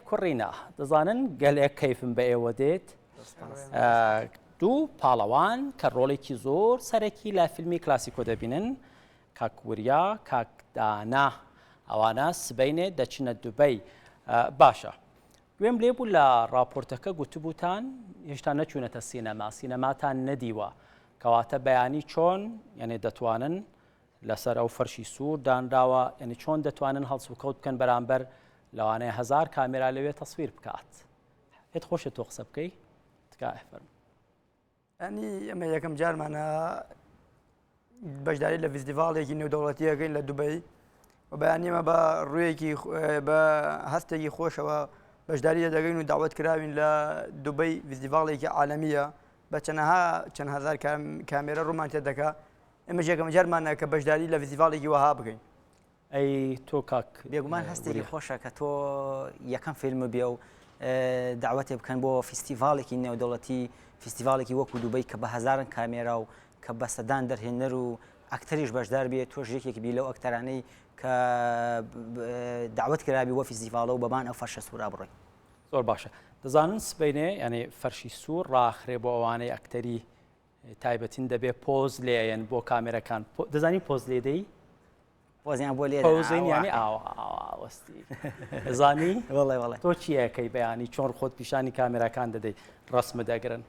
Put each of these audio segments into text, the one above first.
کوڕینا دەزانن گەلێک کەیفم بە ئێوە دێت دوو پاڵەوان کە ڕۆڵێکی زۆر سەرەکی لە فیلمی کلاسیکۆ دەبینن کاک وریا کاک دانا ئەوانە سبەینێ دەچنە دوبەی باشە گوێم لێ بوو لە راپۆرتەکە گوتبووتان هێشتا نەچوونەتە سینەماتان نەدیوە کەواتە بەیانی چۆن یعنی دەتوانن لەسەر ئەو فەرشی سوور دانراوە یعنی چۆن دەتوانن هەڵس و کەوت بکەن بەرامبەر لەوانەیە 1000 کامێرا لەوێ تەسویر بکات هێت خۆشە تۆ قسە بکەی تکا ئەفەرم ئەنی ئەمە یەکەم جارمانە بەشداری لە فیستیڤاڵێکی نێودەوڵەتیەکەین لە دوبەی و بەیانی ئەمە بە ڕوویەکی بە هەستێکی خۆشەوە بەشداری دەگەین و داوت کراوین لە دوبەی فیستیڤاڵێکی عالەمیە بە چەند هەزار کامێرە ڕوومان تێ دەکا ئێمەش یەکەم جارمانە کە بەشداری لە فیستیڤاڵێکی وەها بکەین ئەی تۆ کاک بێگومان هەستێکی خۆشە کە تۆ یەکەم فیلم بێ و داوەتێ بکەن بۆ فیستیڤاڵێکی نێودەوڵەتی فیستیڤاڵێکی وەکو دوبەی کە بە هەزارن کامێرا و کە بە سەدان دەرهێنەر و ئەکتەریش بەشدار بێت تۆش یەکێکی بی لەو ئەکتەرانەی کە داوت کرابی وە فیستیڤاڵە و بەبان ئەو فەرشە سوورا بڕۆی زۆر باشە دەزانن سبەینێ یعنی فەرشی سوور ڕاخرێ بۆ ئەوانەی ئەکتەری تایبەتین دەبێ پۆز لێیەن بۆ کامێرەکان دەزانی پۆز لێدەی پۆزیان بۆ لێ پۆزین ینی ئاوەستی دەزانی وڵێ وڵێ تۆ چیەکەی بەیانی چۆن خۆت پیشانی کامێرەکان دەدەی ڕسمە دەگرن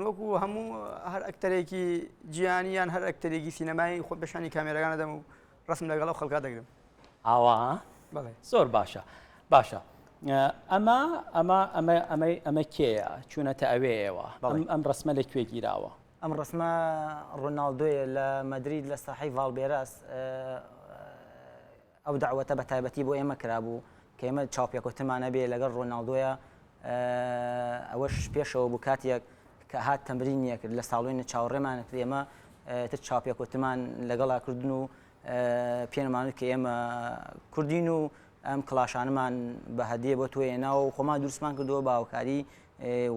وەکو هەموو هەر ئەکتەرێکی جیهانیان هەر ئەکتەرێکی سینەمای خۆ بەشانی کامێرەکان دەدەم و ڕسم لەگەڵ ئەو خەڵکا دەگرم ئاوا بەڵێ زۆر باشە باشە ئەمە کێیە چوونەتە ئەوێیەوە ئەم ڕسمە لەکوێ گیراوە ئەم ڕسمە ڕۆناڵدۆیە لە مەدرید لە ساحەی ڤالبێراس ئەو داوەتە بە تایبەتی بۆ ئێمە کرابوو کە ئێمە چاوپێکوتمانە بێ لەگەڵ ڕۆناڵدۆیە ئەوەش پێشەوە بوو کاتێک کە هات تەمرینیە کرد لە ساڵوێنە چاوەڕێمانە کرد ئێمە تر چاوپێکوتمان لەگەڵا کردن و پێنمانوت کە ئێمە کوردین و ئەم کڵاشانمان بە هەدیە بۆ تۆێناوە و خۆمان دروستمان کردەوە باوکاری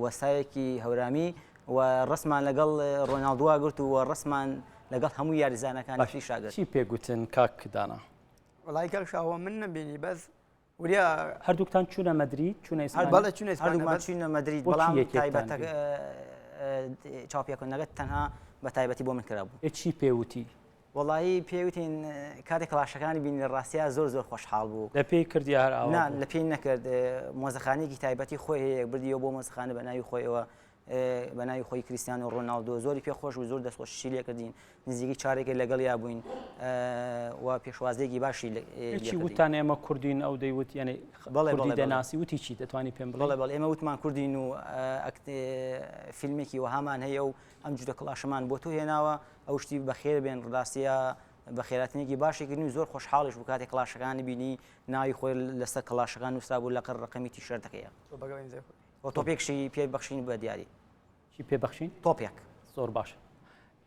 وەسایەکی هەورامی و ڕسمان لەگەڵ ڕۆناڵدووا گرت و ڕسمان لەگەڵ هەموو یاریزانەکانی شاگرت چی پێگوتن کاک دانا وڵای کاک شاوە من نەبینی بەس وریا هەردووکتان چوونە مەدرید چوونە بەڵێ چوونە هەردوومان چوونە مەدرید بەڵام تایبەتە چاوپێکوتنەکەت تەنها بە تایبەتی بۆ من کرابوو چی پێوتی وڵایی پێوتین کاتێک کڵاشەکانی بینی ڕاستیە زۆر زۆر خۆشحاڵ بوو لە پێی کردی هەر لە پێی نەکرد مۆزەخانێکی تایبەتی خۆی هەیە بردیەوە بۆ مۆزەخانە بە ناوی خۆیەوە بە ناوی خۆی کریستیانۆ ڕۆناڵدۆ زۆری پێخۆش و زۆر دەستخۆشی لێ کردین نزیکی چارێکی لەگەڵ یا بووین و پێشوازێکی باشی چی وتان ئێمە کوردین ئەو دەیوت یعنی کوردی دەناسی وتی چی دەتوانی پێم بڵێ بەڵێ ئێمە وتمان کوردین و فیلمێکی وەهامان هەیە و ئەم جوودە کڵاشەمان بۆ تۆ هێناوە ئەو شتی بەخێر بێن ڕاستیە بە خێراتنێکی باشێکردنی و زۆر خۆشحاڵیش بوو کاتێک کڵاشەکانی بینی ناوی خۆی لەسەر کڵاشەکان نووسرا بوو لەقەر ڕقەمی تیشەرتەکەیە بۆ تۆپێکشی پێ بەخشین بە دیاری چی پێبەخشین تۆپێک زۆر باشە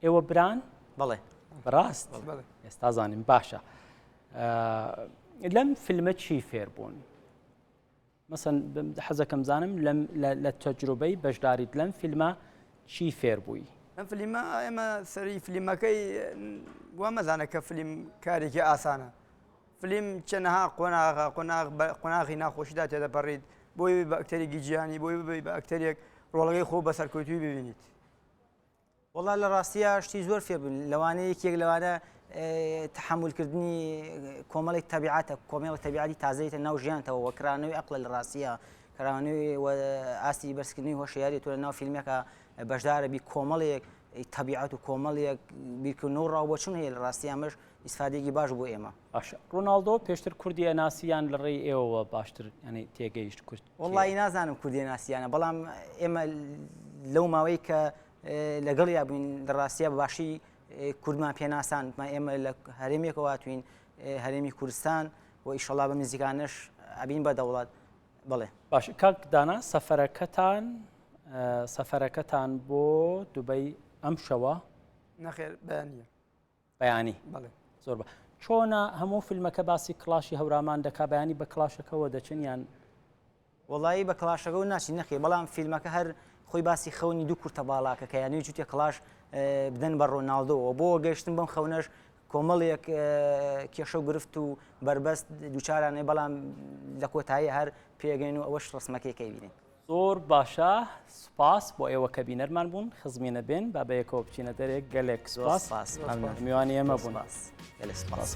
ئێوە بران بەڵێ بەڕاست ئێستا زانیم باشە لەم فیلمە چی فێر بوون مەسەن حەزەکەم زانم لە تەجروبەی بەشداریت لەم فیلمە چی فێر بووی ئەم فیلمە ئێمە سەری فیلمەکەی وا مەزانە کە فیلم کارێکی ئاسانە فیلم چەنەها قۆناغی ناخۆشیدا تێدەپەڕیت بۆی بە ئەکتەرێکی گیانی بۆی بە ئەکتەرێک ڕۆڵەکەی خۆ بەسەرکەوتوی ببینیت وڵا لە ڕاستیە شتی زۆر فێر بوون لەوانەیە یەکێک لەوانە تحملکردنی کۆمەڵێک تەبیعاتە کۆمەڵی تەبیعاتی تازەیتە ناو ژیانتەوە وەکرانەوەی ئەقلە لە ڕاستیە کەرانەوەی ئاستی بەرزکردنی هۆشیاری تۆ لە ناو فیلمێکە بەشدارە بی کۆمەڵێک تەبیعات و کۆمەڵێک بیرکردنەوە ڕاوبۆچون هەیە لە ڕاستی ئەمەش ئیسفادێکی باش بۆ ئێمە باشە ڕۆناڵدۆ پێشتر کوردی ئەناسییان لە ڕێی ئێوە باشتر ینی تێگەیشت کورد وڵی نازانم کوردی ئەناسییانە بەڵام ئێمە لەو ماوەی کە لەگەڵ یا بووین لە ڕاستیە بەباشی کوردمان پێناسان ئێمە لە هەرێمێکەوە هاتوین هەرێمی کوردستان و ئیشەڵا بە نزیکانش ئەبین بە دەوڵات بڵێ باش کاک دانا سەفەرەکەتان بۆ دوبەی ئەم شەوە نەخێر بەیانە بەیانی بەڵێ زۆر بە چۆنە هەموو فیلمەکە باسی کڵاشی هەورامان دەکا بەیانی بە کڵاشەکەەوە دەچنیان وڵایی بە کڵاشەکە و ناچی نەخێ بەڵام فیلمەکە هەر خۆی باسی خەونی دوو کورتە باڵاکە کە یانوی جووتێ کڵاش بدەن بە ڕۆناڵدۆەوە بۆ گەیشتن بەم خەونەش کۆمەڵێک کێشە و گرفت و بربەست دووچارانێ بەڵام لە کۆتایی هەر پێگەین و ئەوەش ڕسمەکەی بینین. زۆر باشە سوپاس بۆ ئێوە کە بینەرمان بوون خزمێنە بێن با بەیەکەوە بچینە دەرێک گەلێک سوپاس میوانی ئێمە بوون. گەلێک سوپاس.